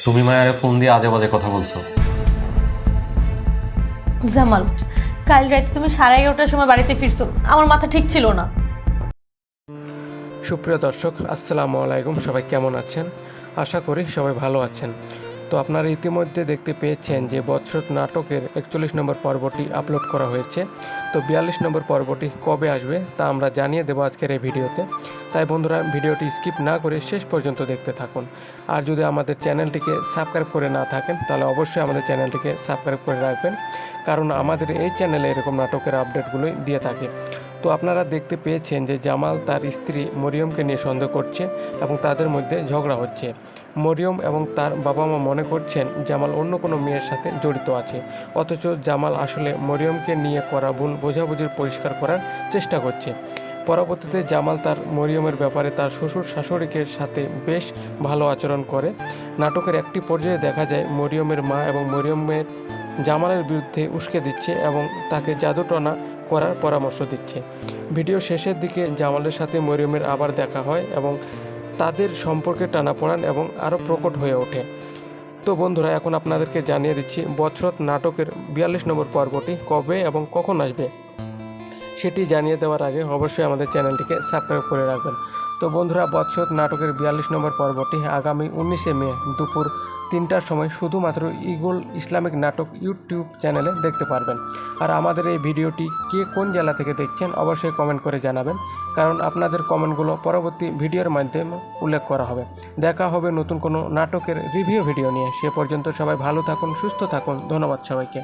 তুমি মায়ারে ফোন দিয়ে আজে বাজে কথা বলছো। জামাল, কাল রাতে তুমি 11:30টার সময় বাড়িতে ফিরছো, আমার মাথা ঠিক ছিল না। সুপ্রিয় দর্শক, আসসালামু আলাইকুম। সবাই কেমন আছেন? আশা করি সবাই ভালো আছেন। তো আপনারা ইতিমধ্যে দেখতে পেয়েছেন যে বৎসর নাটকের 41 নম্বর পর্বটি আপলোড করা হয়েছে। তো 42 নম্বর পর্বটি কবে আসবে তা আমরা জানিয়ে দেবো আজকের এই ভিডিওতে। তাই বন্ধুরা, ভিডিওটি স্কিপ না করে শেষ পর্যন্ত দেখতে থাকুন। আর যদি আমাদের চ্যানেলটিকে সাবস্ক্রাইব করে না থাকেন তাহলে অবশ্যই আমাদের চ্যানেলটিকে সাবস্ক্রাইব করে রাখবেন, কারণ আমাদের এই চ্যানেলে এরকম নাটকের আপডেটগুলোই দিয়ে থাকে। তো আপনারা দেখতে পেয়েছেন যে জামাল তার স্ত্রী মরিয়মকে নিয়ে সন্দেহ করছে এবং তাদের মধ্যে ঝগড়া হচ্ছে। মরিয়ম এবং তার বাবা মা মনে করছেন জামাল অন্য কোনো মেয়ের সাথে জড়িত আছে, অথচ জামাল আসলে মরিয়মকে নিয়ে করা ভুল বোঝাবুঝির পরিষ্কার করার চেষ্টা করছে। পরবর্তীতে জামাল তার মরিয়মের ব্যাপারে তার শ্বশুর শাশুড়িকে সাথে বেশ ভালো আচরণ করে। নাটকের একটি পর্যায়ে দেখা যায় মরিয়মের মা এবং মরিয়মের জামালের বিরুদ্ধে উস্কে দিচ্ছে এবং তাকে জাদুটনা করার পরামর্শ দিচ্ছে। ভিডিও শেষের দিকে জামালের সাথে মরিয়মের আবার দেখা হয় এবং তাদের সম্পর্কে টানাপোড়েন এবং আরও প্রকট হয়ে ওঠে। তো বন্ধুরা, এখন আপনাদেরকে জানিয়ে দিচ্ছি বৎসর নাটকের 42 নম্বর পর্বটি কবে এবং কখন আসবে সেটি জানিয়ে দেওয়ার আগে অবশ্যই আমাদের চ্যানেলটিকে সাবস্ক্রাইব করে রাখবেন। তো বন্ধুরা, বৎসর নাটকের 42 নম্বর পর্বটি আগামী 19শে মে দুপুর 3টার সময় শুধুমাত্র ইগল ইসলামিক নাটক ইউটিউব চ্যানেলে দেখতে পারবেন। আর আমাদের এই ভিডিওটি কে কোন জেলা থেকে দেখছেন অবশ্যই কমেন্ট করে জানাবেন, কারণ আপনাদের কমেন্টগুলো পরবর্তী ভিডিওর মাধ্যমে উল্লেখ করা হবে। দেখা হবে নতুন কোনো নাটকের রিভিউ ভিডিও নিয়ে। সে পর্যন্ত সবাই ভালো থাকুন, সুস্থ থাকুন। ধন্যবাদ সবাইকে।